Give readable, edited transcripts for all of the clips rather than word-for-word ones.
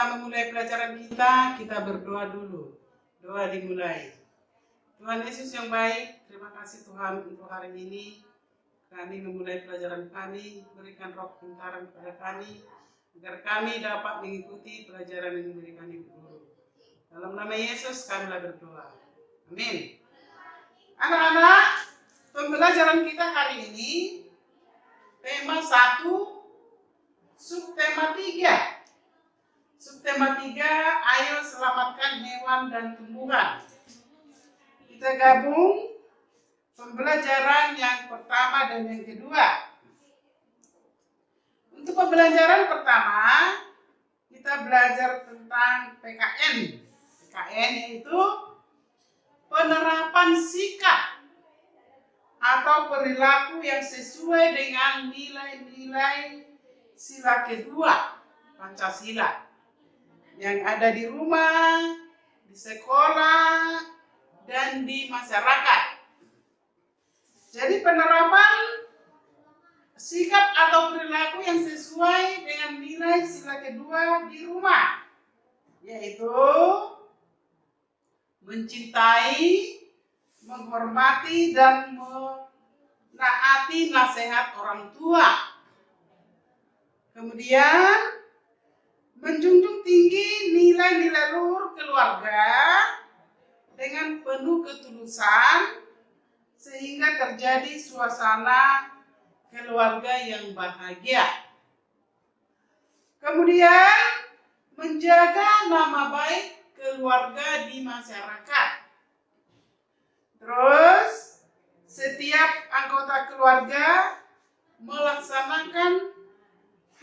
kita memulai pelajaran kita berdoa dulu. Doa dimulai. Tuhan Yesus yang baik, terima kasih Tuhan untuk hari ini. Kami memulai pelajaran kami, berikan roh kebentaran kepada kami, agar kami dapat mengikuti pelajaran yang diberikan Ibu Guru. Dalam nama Yesus kamilah berdoa. Amin. Anak-anak, pembelajaran kita hari ini, tema 1, subtema 3. Subtema 3, ayo selamatkan hewan dan tumbuhan. Kita gabung pembelajaran yang pertama dan yang kedua. Untuk pembelajaran pertama, kita belajar tentang PKN. PKN yaitu penerapan sikap atau perilaku yang sesuai dengan nilai-nilai sila kedua Pancasila yang ada di rumah, di sekolah, dan di masyarakat. Jadi penerapan sikap atau perilaku yang sesuai dengan nilai sila kedua di rumah, yaitu mencintai, menghormati, dan menaati nasihat orang tua. Kemudian menjunjung tinggi nilai-nilai luhur keluarga dengan penuh ketulusan sehingga terjadi suasana keluarga yang bahagia. Kemudian menjaga nama baik keluarga di masyarakat. Terus setiap anggota keluarga melaksanakan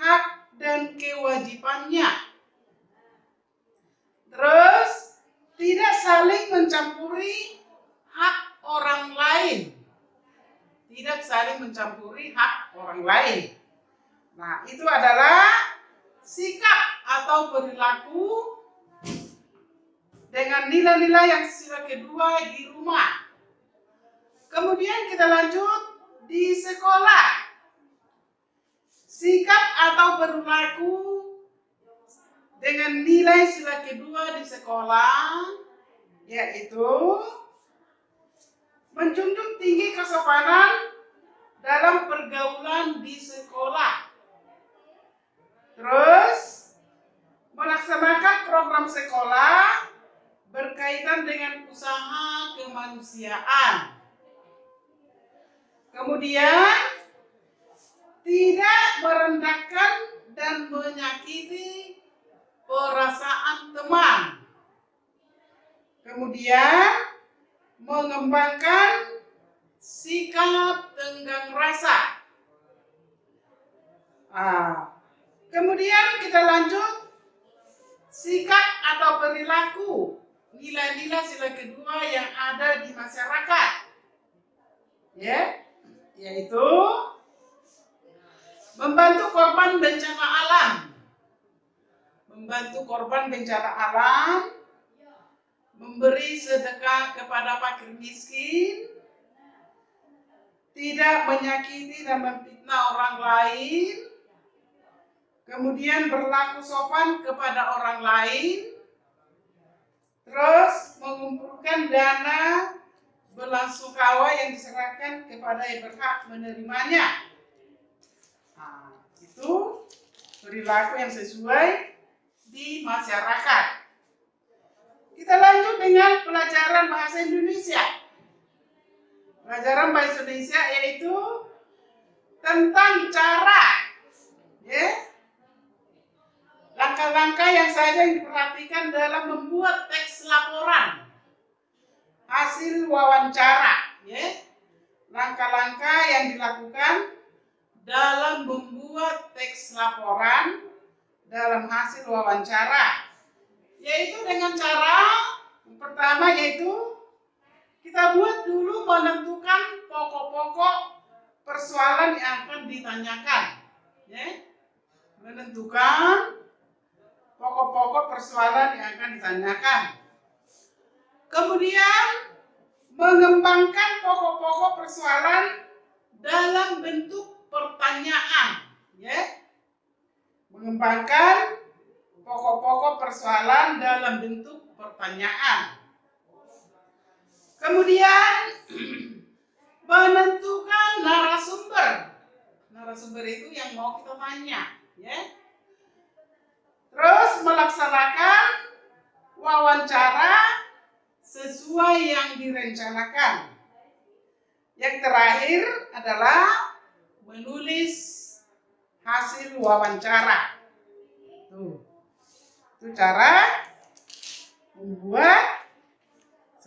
hak dan kewajibannya. Terus tidak saling mencampuri hak orang lain. Tidak saling mencampuri hak orang lain. Nah, itu adalah sikap atau perilaku dengan nilai-nilai yang sila kedua di rumah. Kemudian kita lanjut di sekolah. Sikap atau perilaku dengan nilai sila kedua di sekolah yaitu menjunjung tinggi kesopanan dalam pergaulan di sekolah. Terus melaksanakan program sekolah berkaitan dengan usaha kemanusiaan. Kemudian tidak merendahkan dan menyakiti perasaan teman. Kemudian mengembangkan sikap tenggang rasa. Kemudian kita lanjut sikap atau perilaku nilai-nilai sila kedua yang ada di masyarakat. Yaitu membantu korban bencana alam. Membantu korban bencana alam, memberi sedekah kepada fakir miskin, tidak menyakiti dan memfitnah orang lain, kemudian berlaku sopan kepada orang lain, terus mengumpulkan dana belasungkawa yang diserahkan kepada yang berhak menerimanya. Itu perilaku yang sesuai di masyarakat. Kita lanjut dengan pelajaran bahasa Indonesia. Pelajaran bahasa Indonesia yaitu tentang cara, langkah-langkah yang saja diperhatikan dalam membuat teks laporan hasil wawancara. Langkah-langkah yang dilakukan dalam membuat teks laporan dalam hasil wawancara, yaitu dengan cara pertama yaitu kita buat dulu menentukan pokok-pokok persoalan yang akan ditanyakan. Menentukan pokok-pokok persoalan yang akan ditanyakan. Kemudian mengembangkan pokok-pokok persoalan dalam bentuk pertanyaan. Mengembangkan pokok-pokok persoalan dalam bentuk pertanyaan. Kemudian menentukan narasumber. Narasumber itu yang mau kita tanya, ya. Terus melaksanakan wawancara sesuai yang direncanakan. Yang terakhir adalah menulis hasil wawancara. Itu cara membuat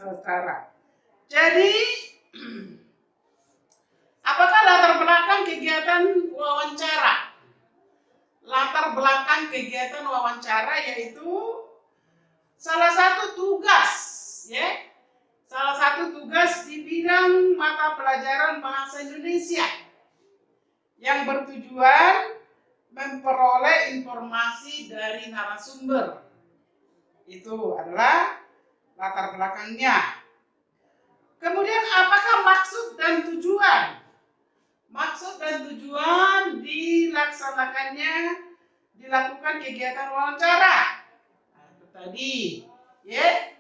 wawancara. Jadi, apakah latar belakang kegiatan wawancara? Latar belakang kegiatan wawancara yaitu salah satu tugas, ya. Salah satu tugas di bidang mata pelajaran bahasa Indonesia yang bertujuan memperoleh informasi dari narasumber. Itu adalah latar belakangnya. Kemudian apakah maksud dan tujuan? Maksud dan tujuan dilakukan kegiatan wawancara. Nah, itu tadi, ya.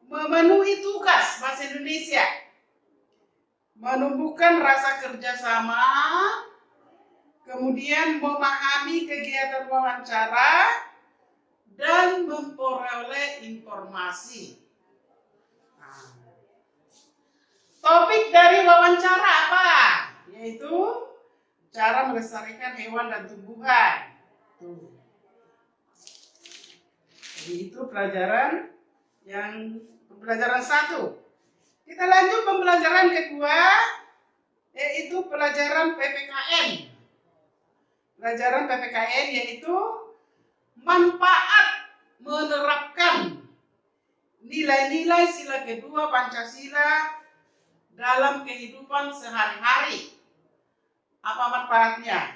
Memenuhi tugas bahasa Indonesia, menumbuhkan rasa kerjasama, kemudian memahami kegiatan wawancara, dan memperoleh informasi. Nah, topik dari wawancara apa? Yaitu cara melestarikan hewan dan tumbuhan. Jadi itu pelajaran 1. Kita lanjut pembelajaran kedua, yaitu pelajaran PPKN. Pelajaran PPKN yaitu manfaat menerapkan nilai-nilai sila kedua Pancasila dalam kehidupan sehari-hari. Apa manfaatnya?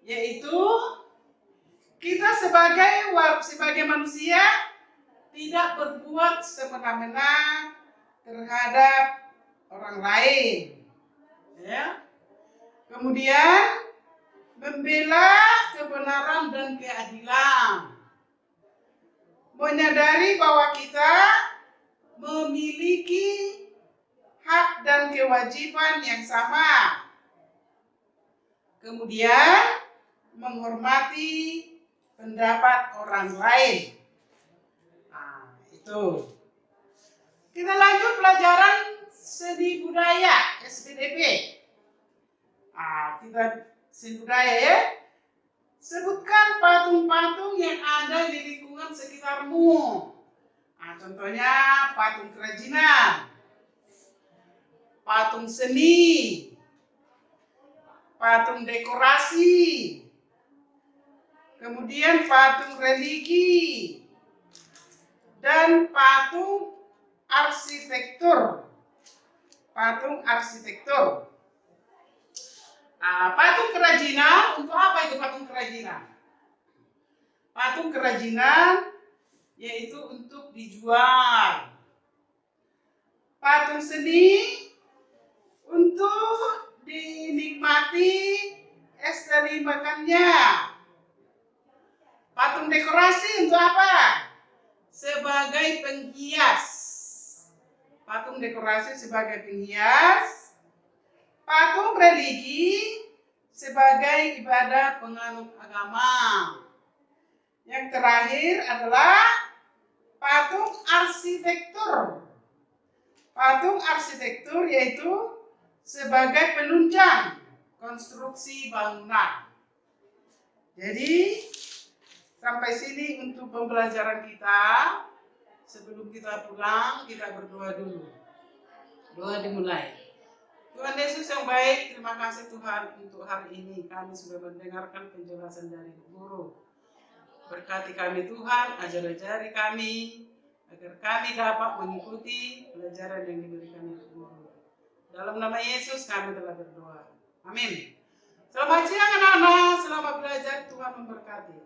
Yaitu kita sebagai manusia tidak berbuat semena-mena terhadap orang lain, ya. Kemudian membela kebenaran dan keadilan, menyadari bahwa kita memiliki hak dan kewajiban yang sama, kemudian menghormati pendapat orang lain. Nah, itu. Kita lanjut pelajaran seni budaya, SPDP. Kita seni budaya, ya. Sebutkan patung-patung yang ada di lingkungan sekitarmu. Contohnya patung kerajinan, patung seni, patung dekorasi, kemudian patung religi, dan patung arsitektur. Patung arsitektur. Patung kerajinan, untuk apa itu patung kerajinan? Patung kerajinan yaitu untuk dijual. Patung seni untuk dinikmati estetik makannya. Patung dekorasi untuk apa? Sebagai penghias. Patung dekorasi sebagai penghias. Patung religi sebagai ibadah penganut agama. Yang terakhir adalah patung arsitektur. Patung arsitektur yaitu sebagai penunjang konstruksi bangunan. Jadi sampai sini untuk pembelajaran kita. Sebelum kita pulang, kita berdoa dulu. Doa dimulai. Tuhan Yesus yang baik, terima kasih Tuhan untuk hari ini. Kami sudah mendengarkan penjelasan dari guru. Berkati kami Tuhan, ajar-ajari kami, agar kami dapat mengikuti pelajaran yang diberikan oleh guru. Dalam nama Yesus kami telah berdoa. Amin. Selamat siang anak-anak, selamat belajar, Tuhan memberkati.